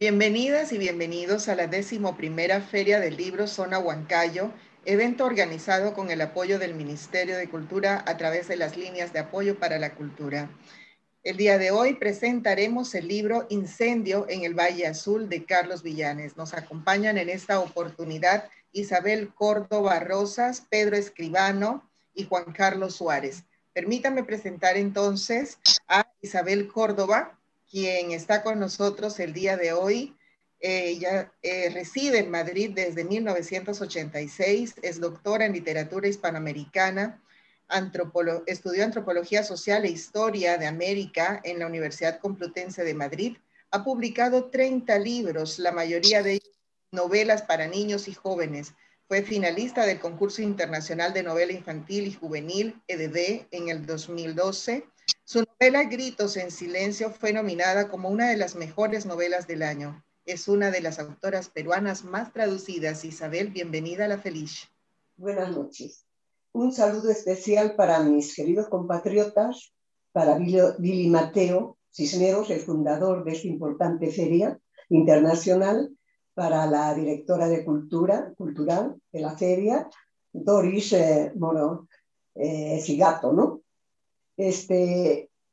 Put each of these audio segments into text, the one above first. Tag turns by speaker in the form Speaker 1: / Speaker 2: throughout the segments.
Speaker 1: Bienvenidas y bienvenidos a la 11ª Feria del Libro Zona Huancayo, evento organizado con el apoyo del Ministerio de Cultura a través de las líneas de apoyo para la cultura. El día de hoy presentaremos el libro Incendio en el Valle Azul de Carlos Villanes. Nos acompañan en esta oportunidad Isabel Córdoba Rosas, Pedro Escribano y Juan Carlos Suárez. Permítanme presentar entonces a Isabel Córdoba, quien está con nosotros el día de hoy. Ella reside en Madrid desde 1986, es doctora en literatura hispanoamericana, estudió Antropología Social e Historia de América en la Universidad Complutense de Madrid. Ha publicado 30 libros, la mayoría de ellos novelas para niños y jóvenes. Fue finalista del Concurso Internacional de Novela Infantil y Juvenil, EDV, en el 2012. Su novela Gritos en Silencio fue nominada como una de las mejores novelas del año. Es una de las autoras peruanas más traducidas. Isabel, bienvenida a La Feliz.
Speaker 2: Buenas noches. Un saludo especial para mis queridos compatriotas, para Billy Mateo Cisneros, el fundador de esta importante feria internacional, para la directora de cultural de la feria, Doris Cigato, ¿no?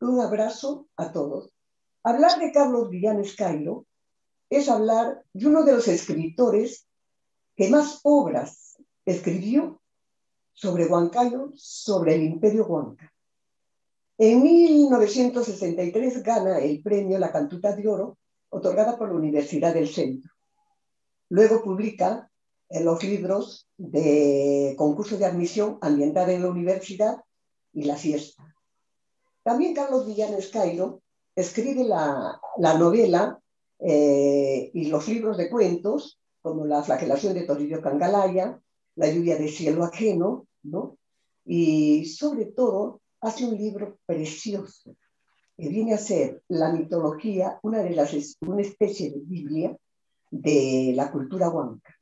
Speaker 2: Un abrazo a todos. Hablar de Carlos Villanes Cairo es hablar de uno de los escritores que más obras escribió sobre Huancayo, sobre el Imperio Huanca. En 1963 gana el premio La Cantuta de Oro, otorgada por la Universidad del Centro. Luego publica los libros de concurso de admisión ambientada en la universidad y La Siesta. También Carlos Villanes Cairo escribe la novela y los libros de cuentos, como La flagelación de Toribio Cangalaya, La lluvia de cielo ajeno, ¿no? Y sobre todo hace un libro precioso que viene a ser la mitología, una especie de Biblia de la cultura huanca.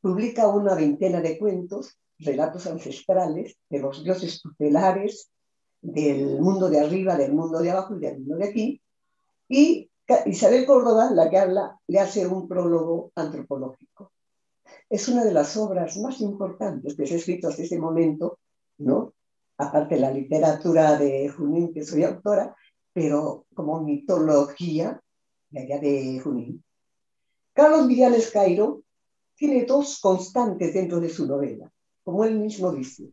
Speaker 2: Publica una veintena de cuentos, relatos ancestrales de los dioses tutelares, del mundo de arriba, del mundo de abajo y del mundo de aquí. Y Isabel Córdoba, la que habla, le hace un prólogo antropológico. Es una de las obras más importantes que se ha escrito hasta ese momento, ¿no? Aparte de la literatura de Junín, que soy autora, pero como mitología de allá de Junín. Carlos Villanes Cairo tiene dos constantes dentro de su novela, como él mismo dice.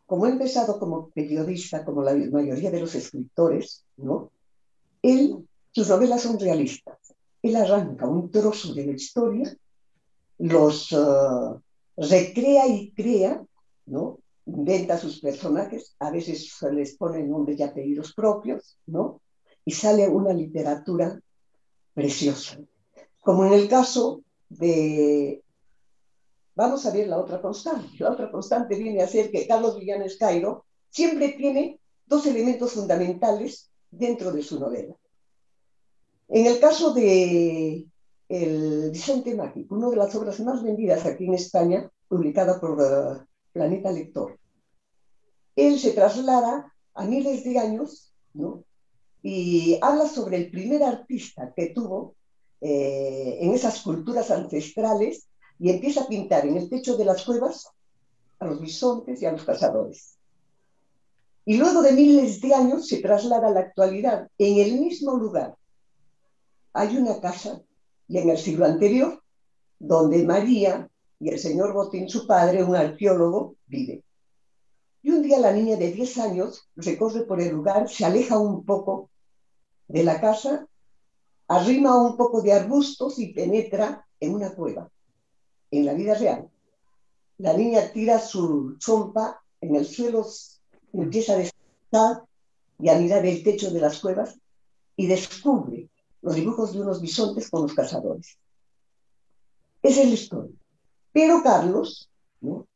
Speaker 2: Como ha empezado como periodista, como la mayoría de los escritores, ¿no? Sus novelas son realistas. Él arranca un trozo de la historia, los recrea y crea, ¿no? Inventa sus personajes, a veces se les ponen nombres y apellidos propios, ¿no? Y sale una literatura preciosa. Como en el caso de... Vamos a ver la otra constante. La otra constante viene a ser que Carlos Villanes Cairo siempre tiene dos elementos fundamentales dentro de su novela. En el caso de El Bisonte Mágico, una de las obras más vendidas aquí en España, publicada por Planeta Lector, él se traslada a miles de años, ¿no? Y habla sobre el primer artista que tuvo en esas culturas ancestrales y empieza a pintar en el techo de las cuevas a los bisontes y a los cazadores. Y luego de miles de años se traslada a la actualidad en el mismo lugar. Hay una casa, y en el siglo anterior, donde María y el señor Botín, su padre, un arqueólogo, vive. Y un día la niña de 10 años recorre por el lugar, se aleja un poco de la casa, arrima un poco de arbustos y penetra en una cueva, en la vida real. La niña tira su chompa en el suelo, empieza a descansar y a mirar el techo de las cuevas y descubre los dibujos de unos bisontes con los cazadores. Esa es la historia. Pero Carlos, ¿no?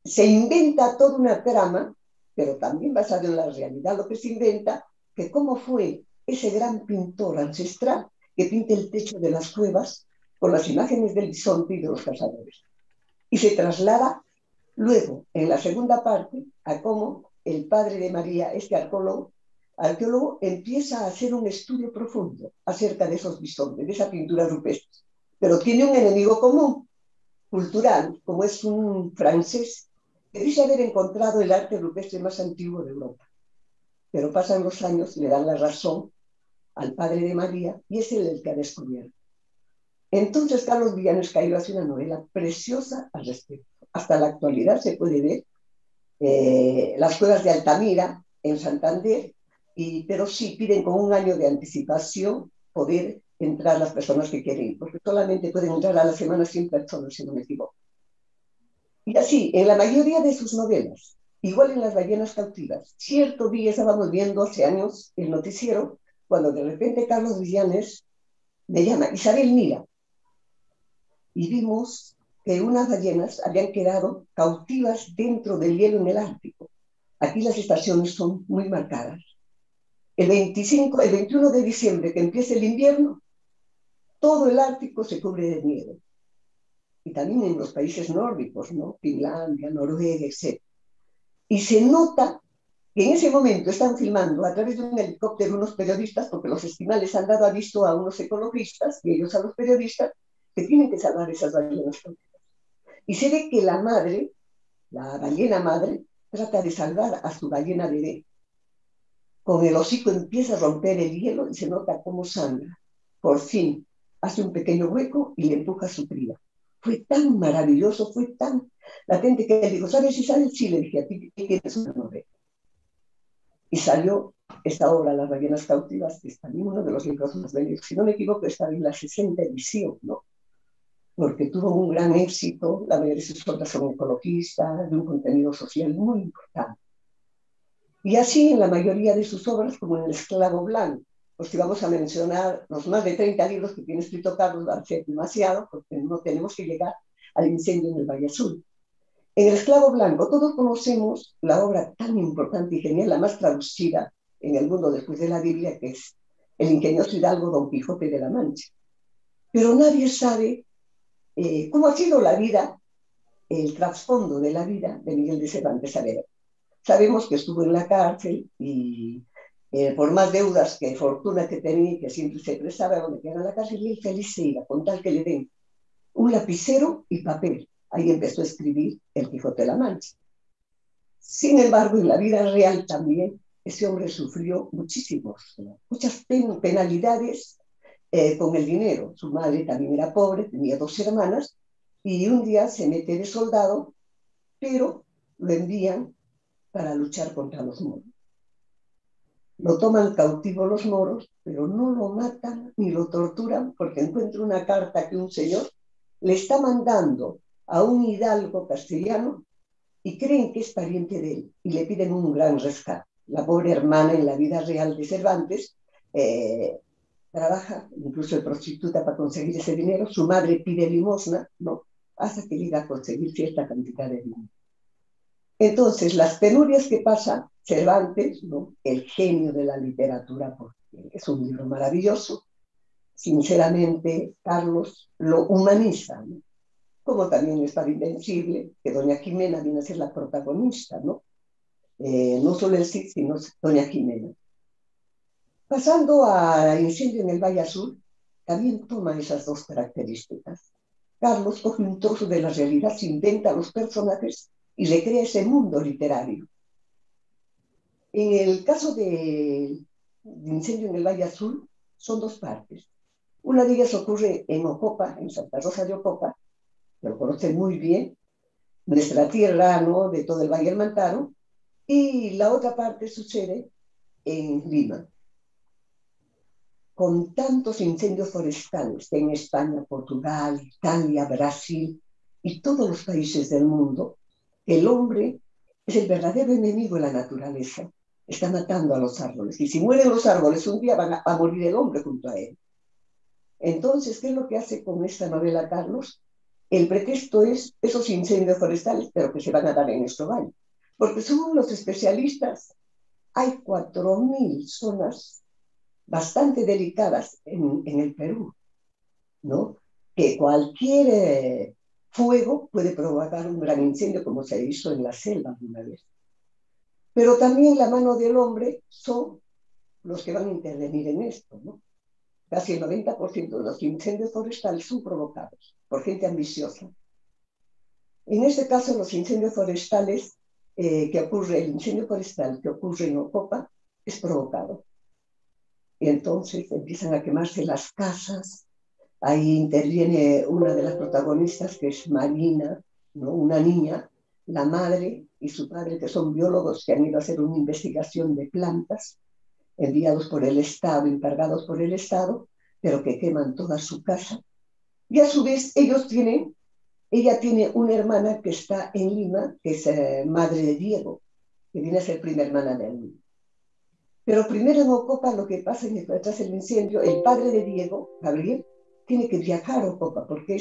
Speaker 2: Se inventa toda una trama, pero también basada en la realidad, lo que se inventa, que cómo fue ese gran pintor ancestral que pinta el techo de las cuevas con las imágenes del bisonte y de los cazadores. Y se traslada luego, en la segunda parte, a cómo el padre de María, este arqueólogo, arqueólogo, empieza a hacer un estudio profundo acerca de esos bisontes, de esa pintura rupestre. Pero tiene un enemigo común, cultural, como es un francés, que dice haber encontrado el arte rupestre más antiguo de Europa. Pero pasan los años, le dan la razón al padre de María, y es él el que ha descubierto. Entonces Carlos Villanes Cairo hace una novela preciosa al respecto. Hasta la actualidad se puede ver las cuevas de Altamira en Santander, pero sí piden con un año de anticipación poder entrar las personas que quieren ir, porque solamente pueden entrar a la semana 100 personas, si no me equivoco. Y así, en la mayoría de sus novelas, igual en Las ballenas cautivas, cierto día estábamos viendo hace años el noticiero, cuando de repente Carlos Villanes me llama, Isabel, mira, y vimos que unas ballenas habían quedado cautivas dentro del hielo en el Ártico. Aquí las estaciones son muy marcadas. El 21 de diciembre, que empieza el invierno, todo el Ártico se cubre de nieve. Y también en los países nórdicos, ¿no? Finlandia, Noruega, etc. Y se nota que en ese momento están filmando a través de un helicóptero unos periodistas, porque los esquimales han dado aviso a unos ecologistas y ellos a los periodistas que tienen que salvar esas ballenas. Y se ve que la madre, la ballena madre, trata de salvar a su ballena bebé. Con el hocico empieza a romper el hielo y se nota cómo sangra. Por fin hace un pequeño hueco y le empuja a su cría. Fue tan maravilloso, fue tan latente que le digo, ¿sabes Isabel? Sí, le dije, a ti tienes una novela. Y salió esta obra, Las ballenas cautivas, que es también uno de los libros más bellos. Si no me equivoco, está en la 60 edición, ¿no? Porque tuvo un gran éxito, la mayoría de sus obras son ecologistas, de un contenido social muy importante. Y así en la mayoría de sus obras, como en El esclavo blanco, pues si vamos a mencionar los más de 30 libros que tiene escrito Carlos, va a ser demasiado, porque no tenemos que llegar al incendio en el Valle Azul. En El esclavo blanco todos conocemos la obra tan importante y genial, la más traducida en el mundo después de la Biblia, que es el ingenioso hidalgo Don Quijote de la Mancha. Pero nadie sabe cómo ha sido la vida, el trasfondo de la vida de Miguel de Cervantes Saavedra. Sabemos que estuvo en la cárcel y por más deudas que fortuna que tenía, que siempre se prestaba, donde quedaba en la cárcel, y él feliz se iba, con tal que le den un lapicero y papel. Ahí empezó a escribir El Quijote de la Mancha. Sin embargo, en la vida real también, ese hombre sufrió muchas penalidades con el dinero. Su madre también era pobre, tenía 2 hermanas, y un día se mete de soldado, pero lo envían para luchar contra los moros. Lo toman cautivo los moros, pero no lo matan ni lo torturan, porque encuentra una carta que un señor le está mandando a un hidalgo castellano y creen que es pariente de él y le piden un gran rescate. La pobre hermana en la vida real de Cervantes trabaja incluso de prostituta para conseguir ese dinero, su madre pide limosna, ¿no? Hasta que llega a conseguir cierta cantidad de dinero. Entonces, las penurias que pasa Cervantes, ¿no? El genio de la literatura, porque es un libro maravilloso, sinceramente, Carlos lo humaniza, ¿no? Como también está Invencible, que doña Jimena viene a ser la protagonista, ¿no? No solo el Cid, sino doña Jimena. Pasando a Incendio en el Valle Azul, también toma esas dos características. Carlos coge un trozo de la realidad, se inventa los personajes y le crea ese mundo literario. En el caso de Incendio en el Valle Azul, son dos partes. Una de ellas ocurre en Ocopa, en Santa Rosa de Ocopa, que lo conocen muy bien, nuestra tierra, ¿no? De todo el Valle del Mantaro, y la otra parte sucede en Lima. Con tantos incendios forestales en España, Portugal, Italia, Brasil y todos los países del mundo, el hombre es el verdadero enemigo de la naturaleza. Está matando a los árboles. Y si mueren los árboles, un día va a morir el hombre junto a él. Entonces, ¿qué es lo que hace con esta novela Carlos? El pretexto es esos incendios forestales, pero que se van a dar en nuestro valle. Porque según los especialistas, hay 4.000 zonas bastante delicadas en el Perú, ¿no? Que cualquier fuego puede provocar un gran incendio, como se hizo en la selva alguna vez. Pero también la mano del hombre son los que van a intervenir en esto, ¿no? Casi el 90% de los incendios forestales son provocados por gente ambiciosa. En este caso, los incendios forestales el incendio forestal que ocurre en Ocopa es provocado. Y entonces empiezan a quemarse las casas. Ahí interviene una de las protagonistas, que es Marina, ¿no? Una niña, la madre y su padre, que son biólogos que han ido a hacer una investigación de plantas, enviados por el Estado, encargados por el Estado, pero que queman toda su casa. Y a su vez ella tiene una hermana que está en Lima, que es madre de Diego, que viene a ser prima hermana de él. Pero primero en Ocopa lo que pasa es que tras el incendio, el padre de Diego, Gabriel, tiene que viajar a Ocopa porque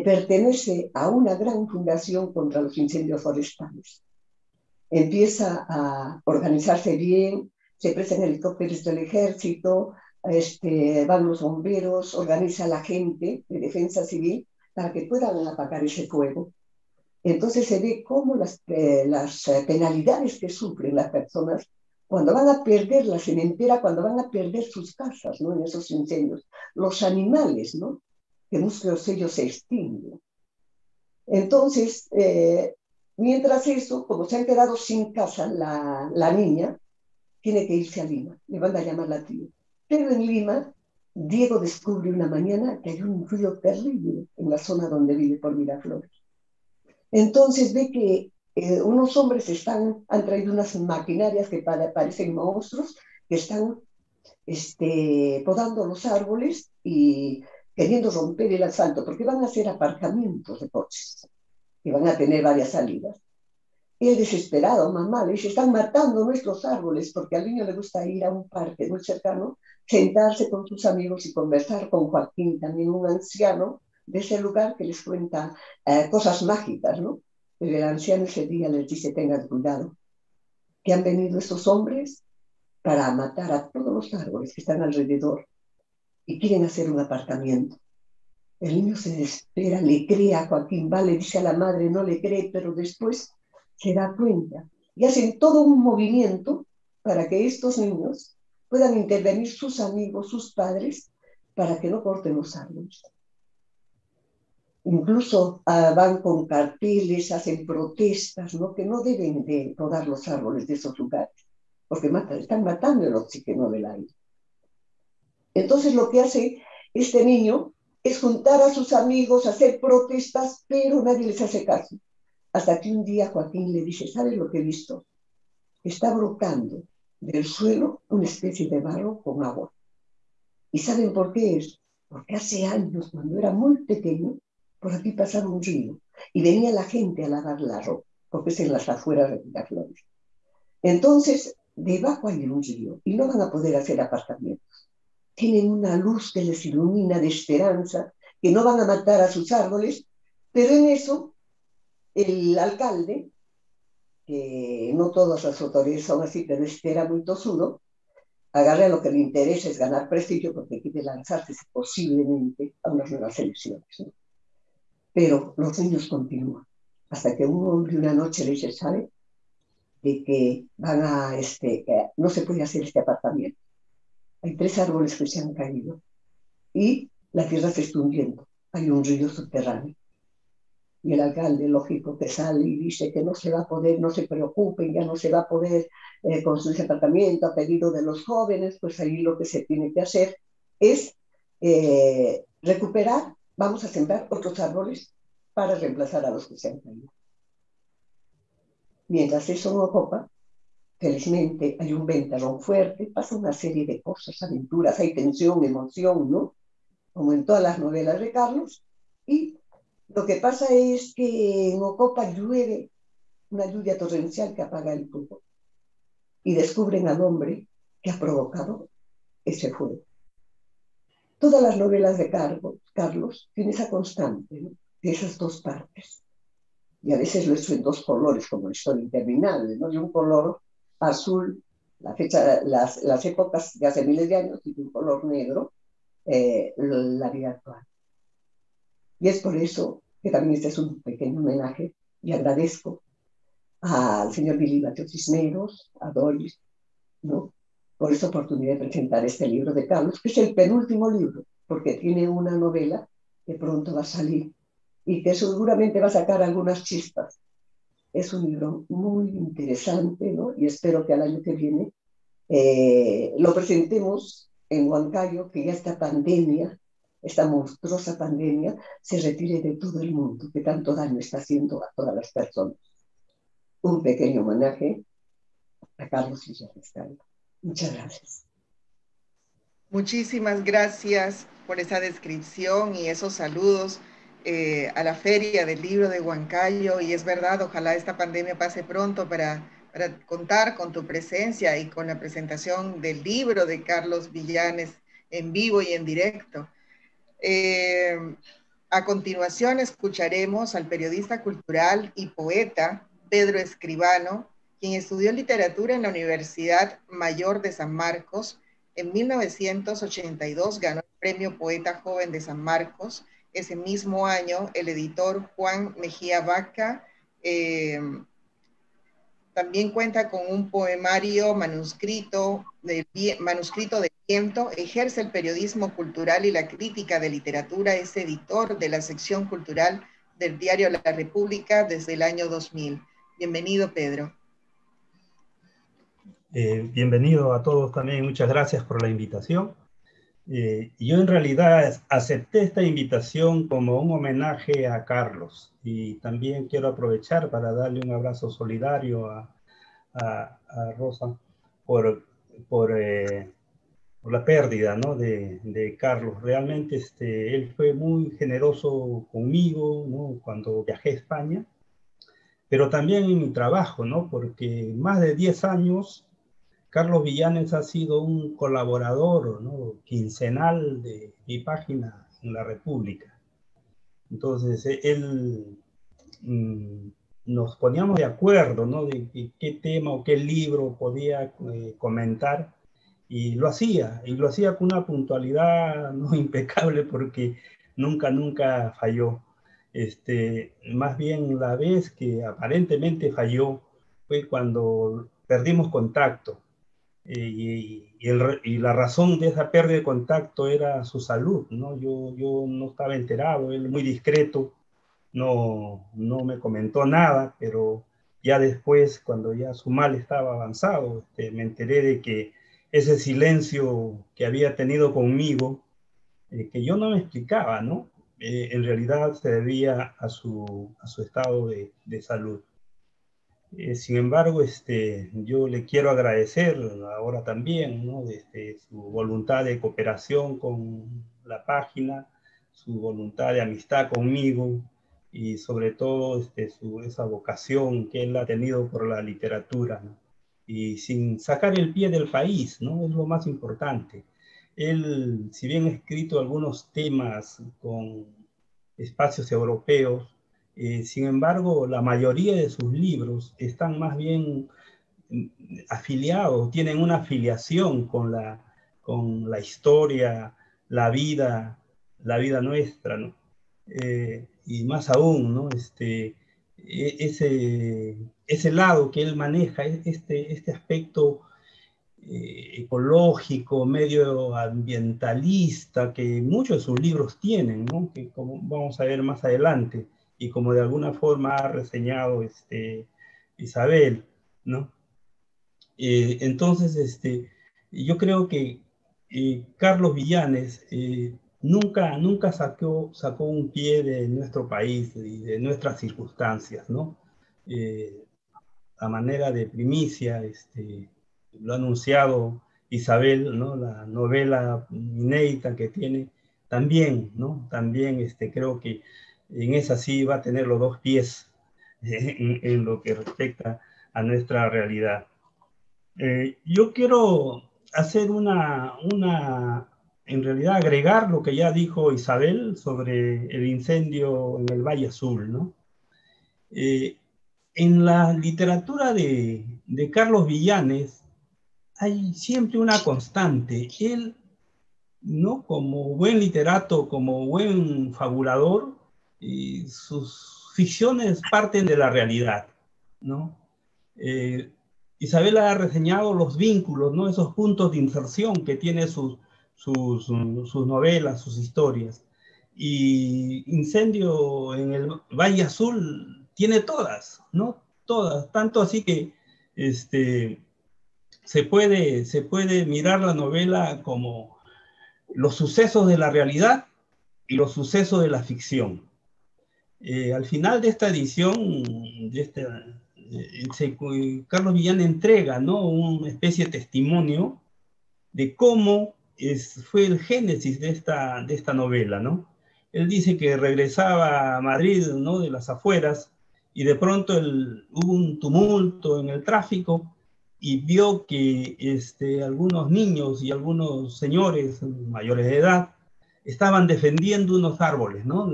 Speaker 2: pertenece a una gran fundación contra los incendios forestales. Empieza a organizarse bien, se prestan helicópteros del ejército, van los bomberos, organiza a la gente de defensa civil para que puedan apagar ese fuego. Entonces se ve cómo las penalidades que sufren las personas cuando van a perder la sementera, cuando van a perder sus casas, ¿no? En esos incendios. Los animales, ¿no? Que muchos de ellos se extinguen. Entonces, mientras eso, como se han quedado sin casa, la niña tiene que irse a Lima. Le van a llamar la tía. Pero en Lima, Diego descubre una mañana que hay un ruido terrible en la zona donde vive por Miraflores. Entonces ve que unos hombres han traído unas maquinarias que parecen monstruos, que están podando los árboles y queriendo romper el asfalto, porque van a hacer aparcamientos de coches, y van a tener varias salidas. Y el desesperado, mamá, le dice, están matando nuestros árboles, porque al niño le gusta ir a un parque muy cercano, sentarse con sus amigos y conversar con Joaquín, también un anciano de ese lugar que les cuenta cosas mágicas, ¿no? Pero el anciano ese día les dice, tengan cuidado, que han venido estos hombres para matar a todos los árboles que están alrededor y quieren hacer un aparcamiento. El niño se desespera, le cree a Joaquín, va, le dice a la madre, no le cree, pero después se da cuenta y hacen todo un movimiento para que estos niños puedan intervenir sus amigos, sus padres, para que no corten los árboles. Incluso van con carteles, hacen protestas, ¿no? Que no deben de podar los árboles de esos lugares, porque están matando el oxígeno del aire. Entonces lo que hace este niño es juntar a sus amigos, hacer protestas, pero nadie les hace caso. Hasta que un día Joaquín le dice, ¿sabes lo que he visto? Está brotando del suelo una especie de barro con agua. ¿Y saben por qué es? Porque hace años, cuando era muy pequeño, por aquí pasaba un río y venía la gente a lavar la ropa, porque es en las afueras de Miraflores. Entonces, debajo hay un río y no van a poder hacer apartamentos. Tienen una luz que les ilumina de esperanza, que no van a matar a sus árboles, pero en eso el alcalde, que no todas las autoridades son así, pero este era muy tosudo, agarra lo que le interesa es ganar prestigio porque quiere lanzarse posiblemente a unas nuevas elecciones, ¿no? Pero los niños continúan, hasta que un hombre una noche le dice, ¿sabe? De que no se puede hacer este apartamento. Hay 3 árboles que se han caído y la tierra se está hundiendo. Hay un río subterráneo. Y el alcalde, lógico, que sale y dice que no se va a poder, no se preocupen, ya no se va a poder construir ese apartamento a pedido de los jóvenes, pues ahí lo que se tiene que hacer es recuperar, vamos a sembrar otros árboles para reemplazar a los que se han caído. Mientras eso no ocupa, felizmente hay un ventarrón fuerte, pasa una serie de cosas, aventuras, hay tensión, emoción, ¿no? Como en todas las novelas de Carlos, y lo que pasa es que en Ocopa llueve una lluvia torrencial que apaga el fuego y descubren al hombre que ha provocado ese fuego. Todas las novelas de Carlos tienen esa constante, ¿no? De esas 2 partes. Y a veces lo he hecho en 2 colores, como la historia interminable, ¿no? De un color azul, las épocas de hace miles de años, y de un color negro, la vida actual. Y es por eso que también este es un pequeño homenaje y agradezco al señor Billy Bateo Cisneros, a Doris, ¿no? por esta oportunidad de presentar este libro de Carlos, que es el penúltimo libro, porque tiene una novela que pronto va a salir y que seguramente va a sacar algunas chispas. Es un libro muy interesante, ¿no? Y espero que al año que viene lo presentemos en Huancayo, que ya esta pandemia, esta monstruosa pandemia, se retire de todo el mundo, que tanto daño está haciendo a todas las personas. Un pequeño homenaje a Carlos Villarreal. Muchas gracias.
Speaker 1: Muchísimas gracias por esa descripción y esos saludos a la Feria del Libro de Huancayo. Y es verdad, ojalá esta pandemia pase pronto para contar con tu presencia y con la presentación del libro de Carlos Villanes en vivo y en directo. A continuación escucharemos al periodista cultural y poeta Pedro Escribano, quien estudió literatura en la Universidad Mayor de San Marcos. En 1982 ganó el Premio Poeta Joven de San Marcos. Ese mismo año, el editor Juan Mejía Vaca también cuenta con un poemario manuscrito de viento, ejerce el periodismo cultural y la crítica de literatura, es editor de la sección cultural del diario La República desde el año 2000. Bienvenido, Pedro.
Speaker 3: Bienvenido a todos también, muchas gracias por la invitación. Yo en realidad acepté esta invitación como un homenaje a Carlos y también quiero aprovechar para darle un abrazo solidario a Rosa por la pérdida, ¿no? de Carlos. Realmente él fue muy generoso conmigo, ¿no? Cuando viajé a España, pero también en mi trabajo, ¿no? Porque más de 10 años Carlos Villanes ha sido un colaborador, ¿no? quincenal de mi página en La República. Entonces, él nos poníamos de acuerdo, ¿no? de qué tema o qué libro podía comentar, y lo hacía con una puntualidad, ¿no? impecable, porque nunca falló. Más bien la vez que aparentemente falló fue cuando perdimos contacto. Y la razón de esa pérdida de contacto era su salud, ¿no? Yo no estaba enterado, él muy discreto, no me comentó nada, pero ya después, cuando ya su mal estaba avanzado, me enteré de que ese silencio que había tenido conmigo, que yo no me explicaba, ¿no? En realidad se debía a su estado de salud. Sin embargo, yo le quiero agradecer ahora también, ¿no? Su voluntad de cooperación con la página, su voluntad de amistad conmigo y sobre todo esa vocación que él ha tenido por la literatura, ¿no? Y sin sacar el pie del país, ¿no? Es lo más importante. Él, si bien ha escrito algunos temas con espacios europeos, sin embargo, la mayoría de sus libros están más bien afiliados, tienen una afiliación con la historia, la vida nuestra, ¿no? Y más aún, ¿no? Ese lado que él maneja, este aspecto ecológico, medioambientalista, que muchos de sus libros tienen, ¿no? Que como vamos a ver más adelante, y como de alguna forma ha reseñado Isabel, ¿no? Entonces, yo creo que Carlos Villanes nunca sacó un pie de nuestro país y de nuestras circunstancias, ¿no? A manera de primicia, lo ha anunciado Isabel, ¿no? La novela inédita que tiene, también, ¿no? También creo que en esa sí va a tener los dos pies en lo que respecta a nuestra realidad. Yo quiero hacer en realidad agregar lo que ya dijo Isabel sobre el incendio en el Valle Azul, ¿no? En la literatura de Carlos Villanes hay siempre una constante. Él, ¿no? Como buen literato, como buen fabulador, sus ficciones parten de la realidad, ¿no? Isabel ha reseñado los vínculos, ¿no? Esos puntos de inserción que tiene sus novelas, sus historias. Y Incendio en el Valle Azul tiene todas, ¿no? Todas, tanto así que se puede mirar la novela como los sucesos de la realidad y los sucesos de la ficción. Al final de esta edición, Carlos Villán entrega, ¿no?, una especie de testimonio de cómo fue el génesis de esta novela, ¿no? Él dice que regresaba a Madrid, ¿no?, de las afueras, y de pronto hubo un tumulto en el tráfico y vio que algunos niños y algunos señores mayores de edad estaban defendiendo unos árboles, ¿no?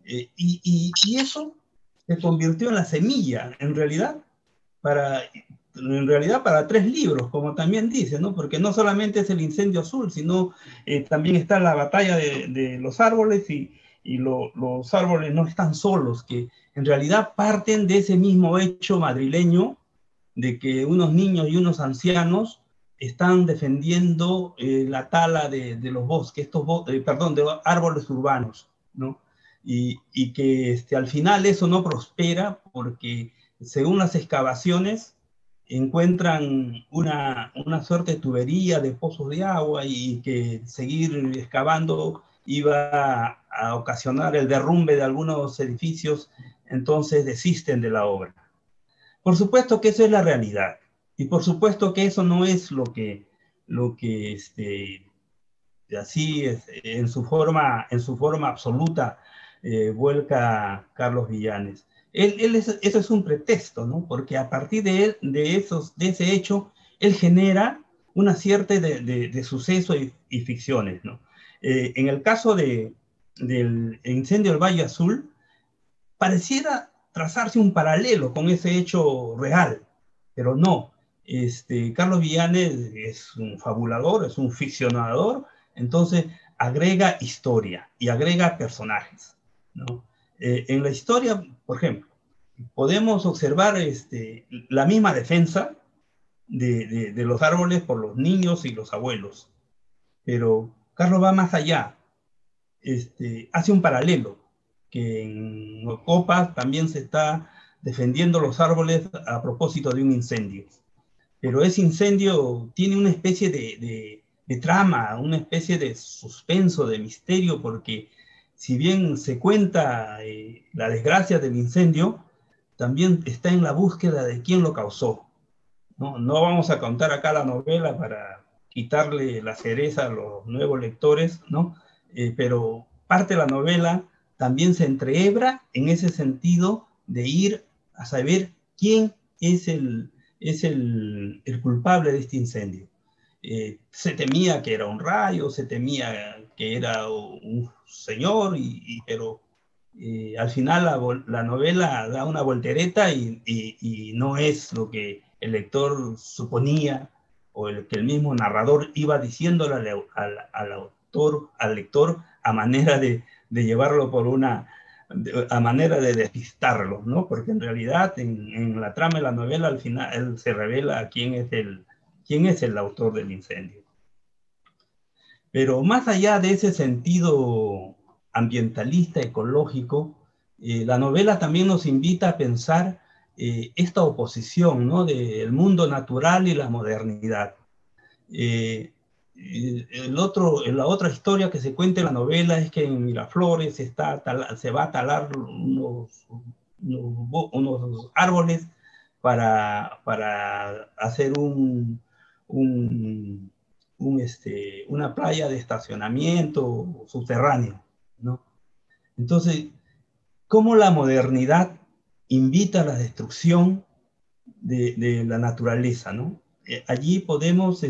Speaker 3: Y eso se convirtió en la semilla, en realidad, para 3 libros, como también dice, ¿no? Porque no solamente es el Incendio Azul, sino también está la batalla de los árboles, y los árboles no están solos, que en realidad parten de ese mismo hecho madrileño, de que unos niños y unos ancianos están defendiendo la tala de los bosques, de árboles urbanos, ¿no? Y que al final eso no prospera porque, según las excavaciones, encuentran una suerte de tubería de pozos de agua, y que seguir excavando iba a ocasionar el derrumbe de algunos edificios, entonces desisten de la obra. Por supuesto que eso es la realidad, y por supuesto que eso no es lo que así es, en su forma absoluta, vuelca Carlos Villanes. Eso es un pretexto, ¿no? Porque a partir de ese hecho, él genera una serie de sucesos y ficciones, ¿no? En el caso del Incendio del Valle Azul, pareciera trazarse un paralelo con ese hecho real, pero no. Carlos Villanes es un fabulador, es un ficcionador, entonces agrega historia y agrega personajes, ¿no? En la historia, por ejemplo, podemos observar la misma defensa de los árboles por los niños y los abuelos, pero Carlos va más allá, hace un paralelo, que en Ocopa también se está defendiendo los árboles a propósito de un incendio. Pero ese incendio tiene una especie de trama, una especie de suspenso, de misterio, porque si bien se cuenta la desgracia del incendio, también está en la búsqueda de quién lo causó. No vamos a contar acá la novela para quitarle la cereza a los nuevos lectores, ¿no? Pero parte de la novela también se entrehebra en ese sentido de ir a saber quién es el culpable de este incendio. Se temía que era un rayo, se temía que era un señor, pero al final la novela da una voltereta y no es lo que el lector suponía, o que el mismo narrador iba diciéndole al lector, a manera de llevarlo a manera de despistarlo, ¿no? Porque en realidad en la trama de la novela al final se revela quién es el autor del incendio. Pero más allá de ese sentido ambientalista, ecológico, la novela también nos invita a pensar esta oposición, ¿no?, del mundo natural y la modernidad. La otra historia que se cuenta en la novela es que en Miraflores se va a talar unos árboles para hacer una playa de estacionamiento subterráneo, ¿no? Entonces, ¿cómo la modernidad invita a la destrucción de la naturaleza, ¿no? Allí podemos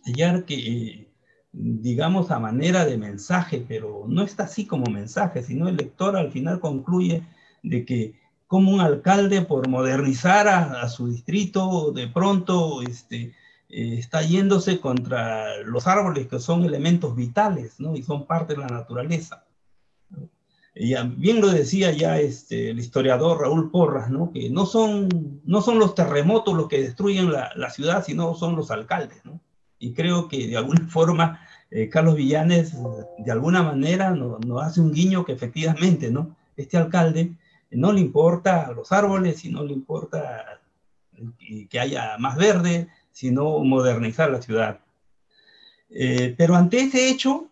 Speaker 3: hallar que, digamos, a manera de mensaje, pero no está así como mensaje, sino el lector al final concluye de que como un alcalde, por modernizar a su distrito, de pronto está yéndose contra los árboles, que son elementos vitales, ¿no? Y son parte de la naturaleza, ¿no? bien lo decía ya el historiador Raúl Porras, ¿no? Que no son los terremotos los que destruyen la ciudad, sino son los alcaldes, ¿no? Y creo que de alguna forma Carlos Villanes, de alguna manera, nos hace un guiño que efectivamente, ¿no? Este alcalde no le importa los árboles y no le importa que haya más verde, sino modernizar la ciudad. Pero ante ese hecho,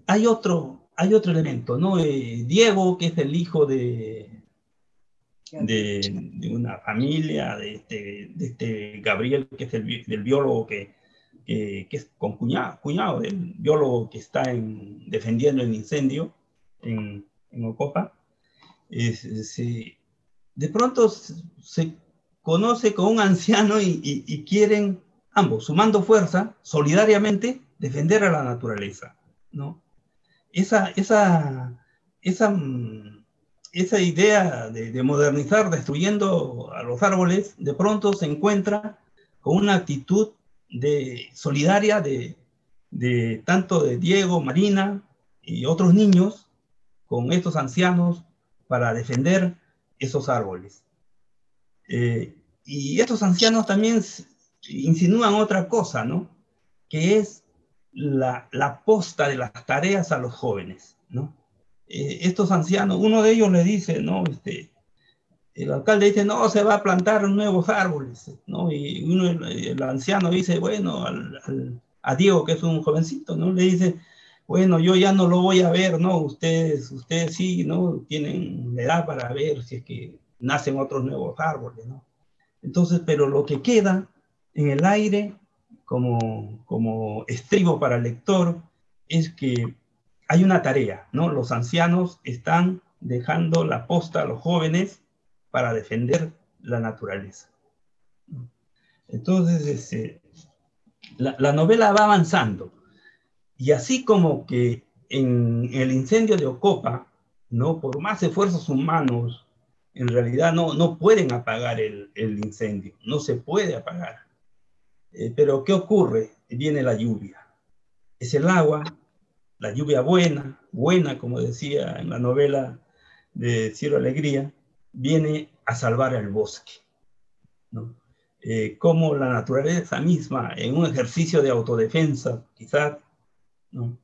Speaker 3: hay otro elemento, ¿no? Diego, que es el hijo de una familia, de este Gabriel, que es del biólogo que es cuñado del biólogo que está defendiendo el incendio en Ocopa, de pronto se conoce con un anciano y quieren ambos, sumando fuerza, solidariamente, defender a la naturaleza, ¿no? Esa idea de modernizar destruyendo a los árboles, de pronto se encuentra con una actitud solidaria tanto de Diego, Marina y otros niños con estos ancianos para defender esos árboles. Y estos ancianos también insinúan otra cosa, ¿no? Que es la posta de las tareas a los jóvenes, ¿no? Estos ancianos, uno de ellos le dice, ¿no? El alcalde dice, no, se va a plantar nuevos árboles, ¿no? Y el anciano dice, bueno, a Diego, que es un jovencito, ¿no? Le dice, bueno, yo ya no lo voy a ver, ¿no? Ustedes sí, ¿no? Tienen la edad para ver si es que nacen otros nuevos árboles, ¿no? Entonces, pero lo que queda en el aire como estribo para el lector es que hay una tarea, ¿no? Los ancianos están dejando la posta a los jóvenes para defender la naturaleza. Entonces, la novela va avanzando. Y así como que en el incendio de Ocopa, ¿no? Por más esfuerzos humanos, en realidad no pueden apagar el incendio, no se puede apagar. Pero ¿qué ocurre? Viene la lluvia. Es el agua, la lluvia buena, como decía en la novela de Ciro Alegría, viene a salvar el bosque, ¿no? Como la naturaleza misma, en un ejercicio de autodefensa, quizás, ¿no?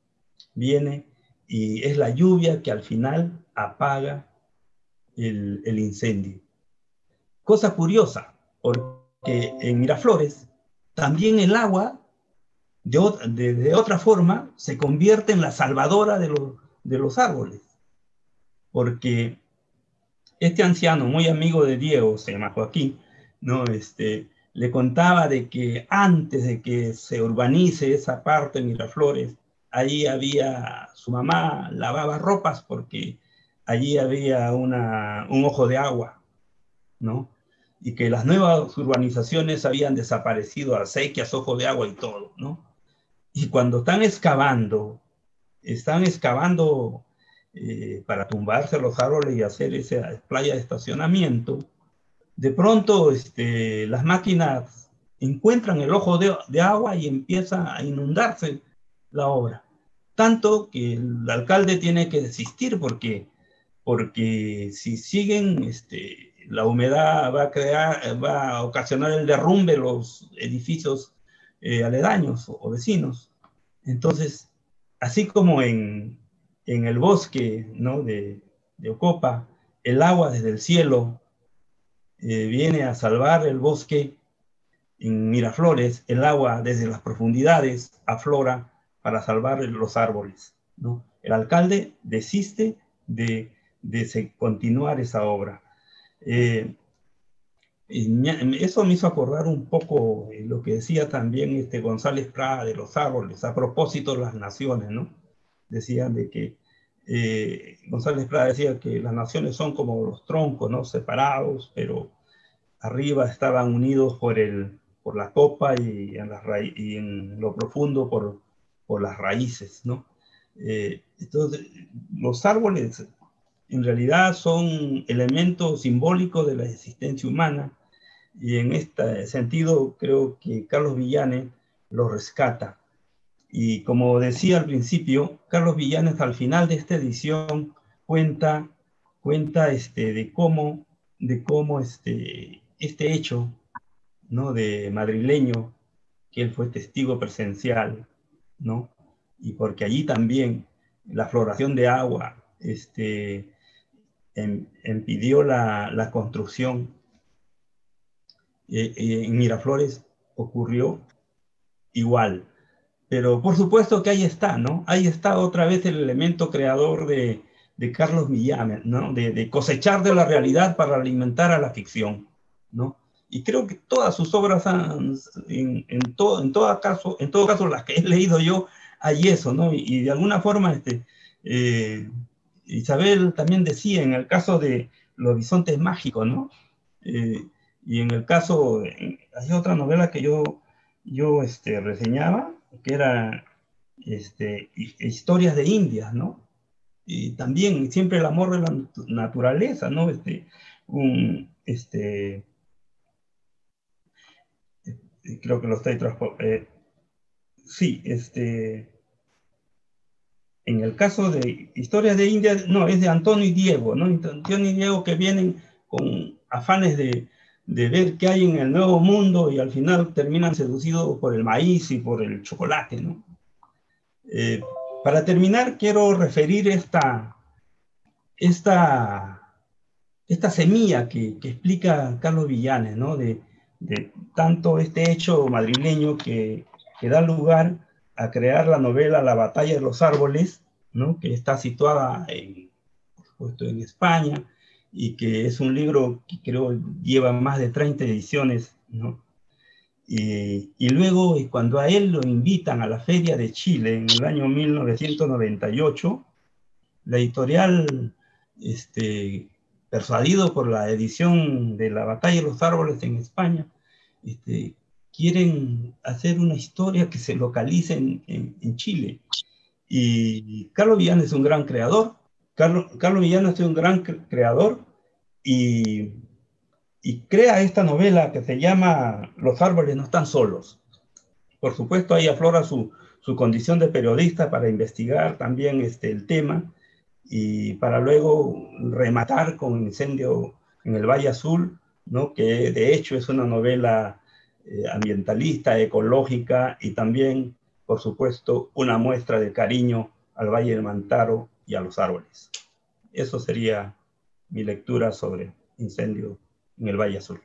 Speaker 3: Viene y es la lluvia que al final apaga el incendio. Cosa curiosa, porque en Miraflores también el agua de otra forma se convierte en la salvadora de los árboles, porque este anciano, muy amigo de Diego, se llama Joaquín, ¿no? Le contaba de que antes de que se urbanice esa parte de Miraflores, allí su mamá lavaba ropas porque allí había un ojo de agua, ¿no? Y que las nuevas urbanizaciones habían desaparecido, acequias, ojo de agua y todo, ¿no? Y cuando están excavando para tumbarse los árboles y hacer esa playa de estacionamiento, de pronto las máquinas encuentran el ojo de agua y empieza a inundarse la obra. Tanto que el alcalde tiene que desistir porque si siguen, la humedad va a ocasionar el derrumbe de los edificios aledaños o vecinos. Entonces, así como en el bosque, ¿no? de Ocopa, el agua desde el cielo viene a salvar el bosque. En Miraflores, el agua desde las profundidades aflora para salvar los árboles, ¿no? El alcalde desiste de continuar esa obra. Eso me hizo acordar un poco lo que decía también González Prada de los árboles, a propósito de las naciones, ¿no? Decían de que González Prada decía que las naciones son como los troncos, ¿no? Separados, pero arriba estaban unidos por la copa y en lo profundo por las raíces, ¿no? Entonces, los árboles en realidad son elementos simbólicos de la existencia humana y en este sentido creo que Carlos Villanes lo rescata. Y como decía al principio, Carlos Villanes al final de esta edición cuenta de cómo este hecho, ¿no? De madrileño, que él fue testigo presencial, ¿no? Y porque allí también la floración de agua impidió la construcción. En Miraflores ocurrió igual. Pero por supuesto que ahí está, ¿no? Ahí está otra vez el elemento creador de Carlos Millán, ¿no? De cosechar de la realidad para alimentar a la ficción, ¿no? Y creo que todas sus obras, en todo caso, las que he leído yo, hay eso, ¿no? Y de alguna forma, eh, Isabel también decía, en el caso de Los Horizontes Mágicos, ¿no? Eh, y en el caso, hay otra novela que yo reseñaba, que era Historias de Indias, ¿no? Y también siempre el amor de la naturaleza, ¿no? Creo que lo estoy sí, en el caso de Historias de Indias, no, es de Antonio y Diego, ¿no? Antonio y Diego que vienen con afanes de ver qué hay en el nuevo mundo y al final terminan seducidos por el maíz y por el chocolate, ¿no? Eh, para terminar, quiero referir esta, esta semilla que explica Carlos Villanes, ¿no? De tanto este hecho madrileño que da lugar a crear la novela La Batalla de los Árboles, ¿no? Que está situada por supuesto, en España y que es un libro que creo lleva más de 30 ediciones, ¿no? Y luego, cuando a él lo invitan a la Feria de Chile en el año 1998, la editorial, persuadido por la edición de La Batalla de los Árboles en España, este, quieren hacer una historia que se localice en Chile. Y Carlos Villano es un gran creador. Carlos Villano es un gran creador y, y crea esta novela que se llama Los árboles no están solos. Por supuesto, ahí aflora su condición de periodista para investigar también el tema y para luego rematar con Incendio en el Valle Azul, ¿no? Que de hecho es una novela ambientalista, ecológica y también, por supuesto, una muestra de cariño al Valle del Mantaro y a los árboles. Eso sería mi lectura sobre Incendio en el Valle Azul.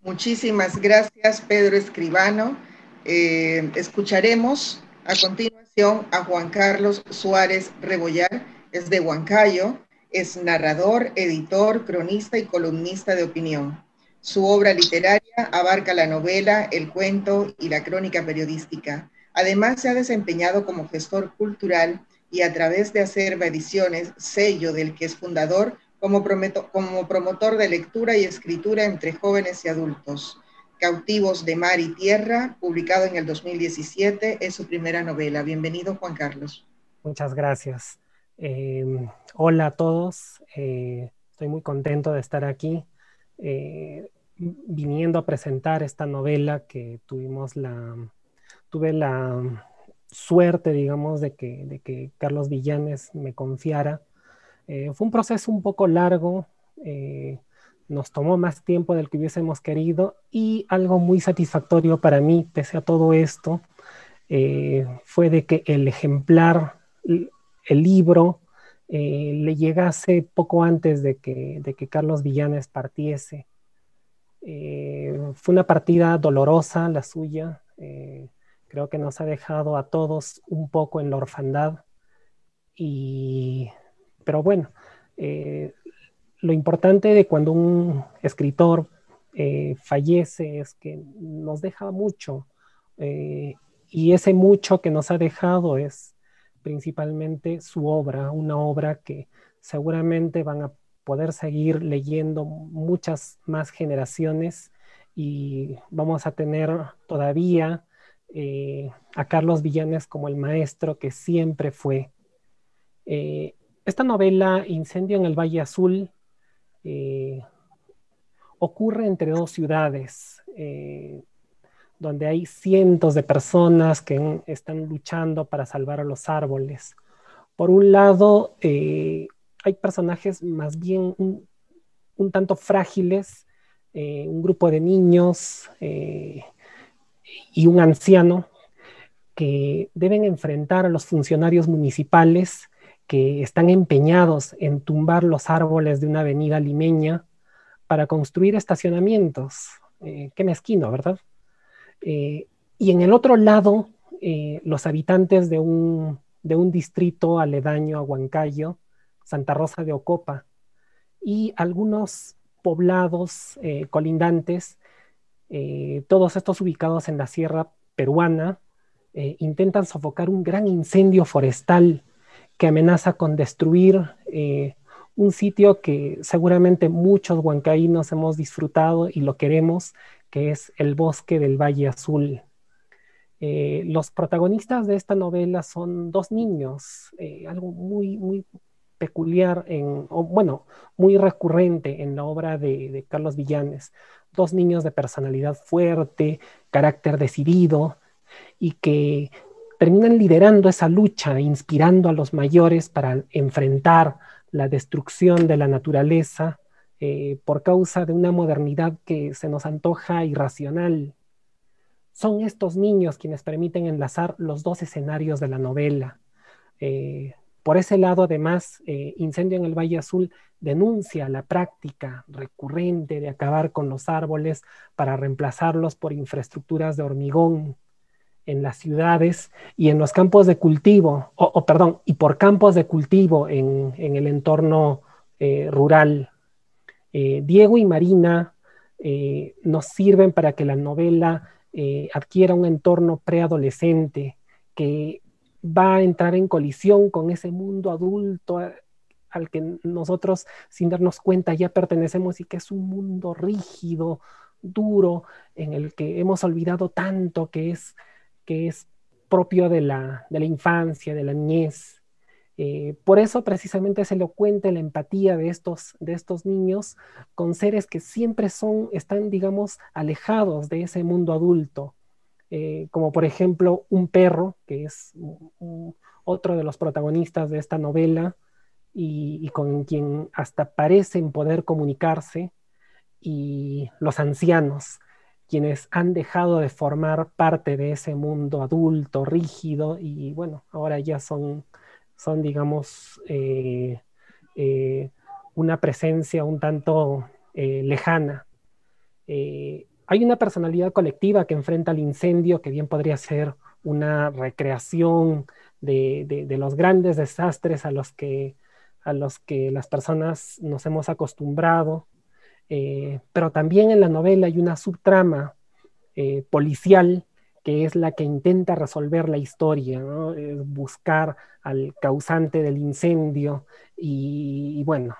Speaker 1: Muchísimas gracias, Pedro Escribano. Escucharemos a continuación a Juan Carlos Suárez Rebollar, es de Huancayo, es narrador, editor, cronista y columnista de opinión. Su obra literaria abarca la novela, el cuento y la crónica periodística. Además, se ha desempeñado como gestor cultural y a través de Acerva Ediciones, sello del que es fundador, como promotor de lectura y escritura entre jóvenes y adultos. Cautivos de Mar y Tierra, publicado en el 2017, es su primera novela. Bienvenido, Juan Carlos.
Speaker 4: Muchas gracias. Hola a todos. Estoy muy contento de estar aquí, viniendo a presentar esta novela que tuve la suerte, digamos, de que Carlos Villanes me confiara. Fue un proceso un poco largo, nos tomó más tiempo del que hubiésemos querido y algo muy satisfactorio para mí, pese a todo esto, fue de que el ejemplar, el libro, le llegase poco antes de que Carlos Villanes partiese. Fue una partida dolorosa la suya, creo que nos ha dejado a todos un poco en la orfandad, pero bueno, lo importante de cuando un escritor fallece es que nos deja mucho, y ese mucho que nos ha dejado es principalmente su obra, una obra que seguramente van a poder seguir leyendo muchas más generaciones y vamos a tener todavía a Carlos Villanes como el maestro que siempre fue. Esta novela, Incendio en el Valle Azul, ocurre entre dos ciudades. donde hay cientos de personas que están luchando para salvar a los árboles. Por un lado, hay personajes más bien un tanto frágiles, un grupo de niños y un anciano que deben enfrentar a los funcionarios municipales que están empeñados en tumbar los árboles de una avenida limeña para construir estacionamientos. Qué mezquino, ¿verdad? Y en el otro lado, los habitantes de un distrito aledaño a Huancayo, Santa Rosa de Ocopa, y algunos poblados colindantes, todos estos ubicados en la sierra peruana, intentan sofocar un gran incendio forestal que amenaza con destruir un sitio que seguramente muchos huancaínos hemos disfrutado y lo queremos, que es el bosque del Valle Azul. Los protagonistas de esta novela son dos niños, algo muy peculiar, bueno, muy recurrente en la obra de Carlos Villanes. Dos niños de personalidad fuerte, carácter decidido, y que terminan liderando esa lucha, inspirando a los mayores para enfrentar la destrucción de la naturaleza por causa de una modernidad que se nos antoja irracional. Son estos niños quienes permiten enlazar los dos escenarios de la novela. Por ese lado, además, Incendio en el Valle Azul denuncia la práctica recurrente de acabar con los árboles para reemplazarlos por infraestructuras de hormigón en las ciudades y en los campos de cultivo, y por campos de cultivo en el entorno rural. Diego y Marina nos sirven para que la novela adquiera un entorno preadolescente que va a entrar en colisión con ese mundo adulto al que nosotros, sin darnos cuenta, ya pertenecemos, y que es un mundo rígido, duro, en el que hemos olvidado tanto que es propio de la infancia, de la niñez. Por eso precisamente es elocuente la empatía de estos niños con seres que siempre están, digamos, alejados de ese mundo adulto, como por ejemplo un perro, que es otro de los protagonistas de esta novela, y con quien hasta parecen poder comunicarse, y los ancianos, quienes han dejado de formar parte de ese mundo adulto, rígido, y bueno, ahora ya son digamos, una presencia un tanto lejana. Hay una personalidad colectiva que enfrenta al incendio, que bien podría ser una recreación de los grandes desastres a los que las personas nos hemos acostumbrado, pero también en la novela hay una subtrama policial que es la que intenta resolver la historia, ¿no? Buscar al causante del incendio y bueno,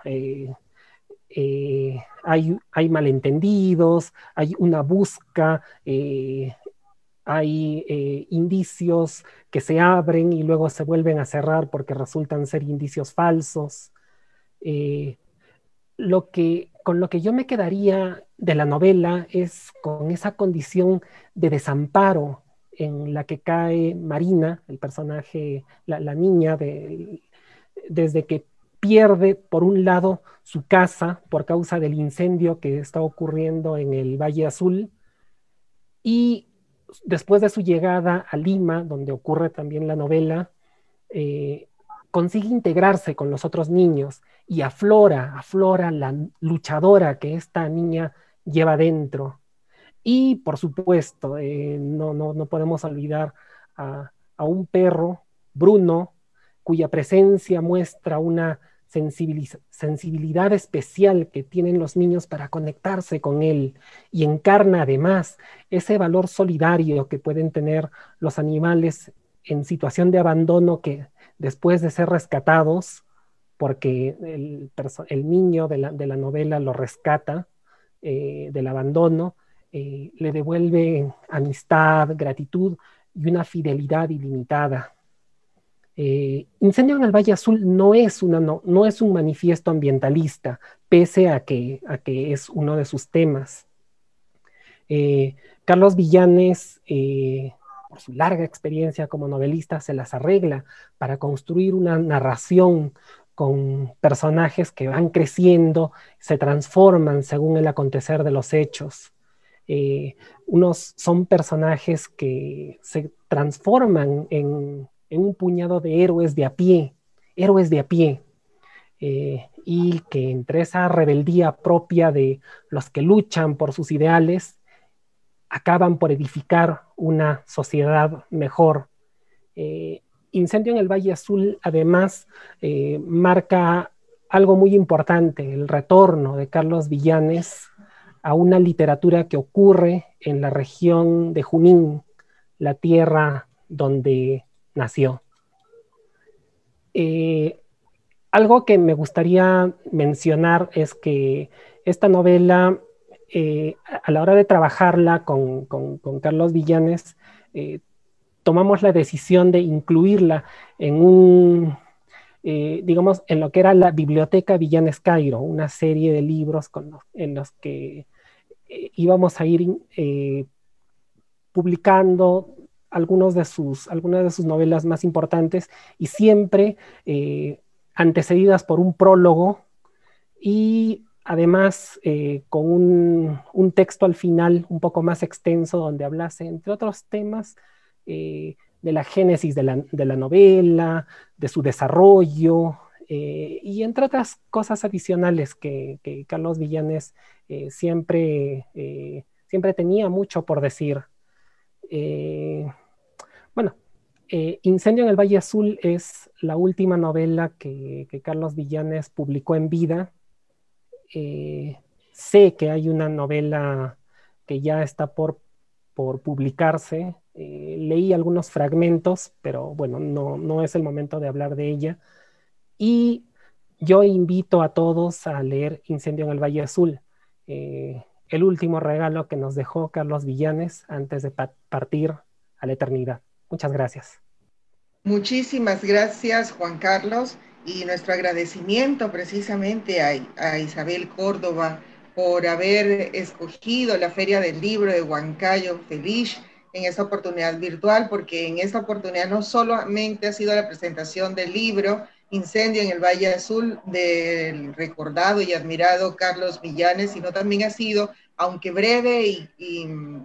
Speaker 4: hay malentendidos, hay una busca, hay indicios que se abren y luego se vuelven a cerrar porque resultan ser indicios falsos. Con lo que yo me quedaría de la novela es con esa condición de desamparo en la que cae Marina, el personaje, la niña, desde que pierde, por un lado, su casa por causa del incendio que está ocurriendo en el Valle Azul, y después de su llegada a Lima, donde ocurre también la novela, consigue integrarse con los otros niños y aflora la luchadora que esta niña lleva dentro. Y por supuesto, no podemos olvidar a un perro, Bruno, cuya presencia muestra una sensibilidad especial que tienen los niños para conectarse con él, y encarna además ese valor solidario que pueden tener los animales en situación de abandono, que después de ser rescatados, porque el niño de la novela lo rescata del abandono, le devuelve amistad, gratitud y una fidelidad ilimitada. Incendio en el Valle Azul no es un manifiesto ambientalista, pese a que es uno de sus temas. Carlos Villanes, por su larga experiencia como novelista, se las arregla para construir una narración con personajes que van creciendo, se transforman según el acontecer de los hechos. Unos son personajes que se transforman en un puñado de héroes de a pie, y que entre esa rebeldía propia de los que luchan por sus ideales, acaban por edificar una sociedad mejor. Incendio en el Valle Azul, además, marca algo muy importante, el retorno de Carlos Villanes a una literatura que ocurre en la región de Junín, la tierra donde nació. Algo que me gustaría mencionar es que esta novela, a la hora de trabajarla con Carlos Villanes, tomamos la decisión de incluirla en digamos, en lo que era la Biblioteca Villanes Cairo, una serie de libros en los que íbamos a ir publicando algunas de sus novelas más importantes, y siempre antecedidas por un prólogo y además con un texto al final un poco más extenso donde hablase, entre otros temas, de la génesis de la novela, de su desarrollo, y entre otras cosas adicionales que Carlos Villanes siempre tenía mucho por decir. Bueno, Incendio en el Valle Azul es la última novela que Carlos Villanes publicó en vida. Sé que hay una novela que ya está por publicarse. Leí algunos fragmentos, pero bueno, no es el momento de hablar de ella. Y yo invito a todos a leer Incendio en el Valle Azul, el último regalo que nos dejó Carlos Villanes antes de partir a la eternidad. Muchas gracias.
Speaker 1: Muchísimas gracias, Juan Carlos, y nuestro agradecimiento precisamente a Isabel Córdoba por haber escogido la Feria del Libro de Huancayo Feliz en esta oportunidad virtual, porque en esta oportunidad no solamente ha sido la presentación del libro Incendio en el Valle Azul del recordado y admirado Carlos Villanes, sino también ha sido, aunque breve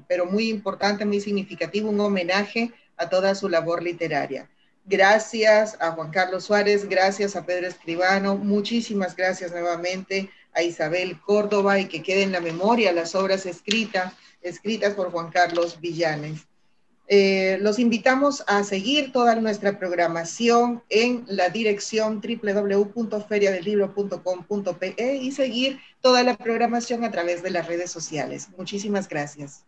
Speaker 1: pero muy importante, muy significativo, un homenaje a toda su labor literaria. Gracias a Juan Carlos Suárez, gracias a Pedro Escribano, muchísimas gracias nuevamente a Isabel Córdoba, y que quede en la memoria las obras escritas por Juan Carlos Villanes. Los invitamos a seguir toda nuestra programación en la dirección www.feriadelibro.com.pe y seguir toda la programación a través de las redes sociales. Muchísimas gracias.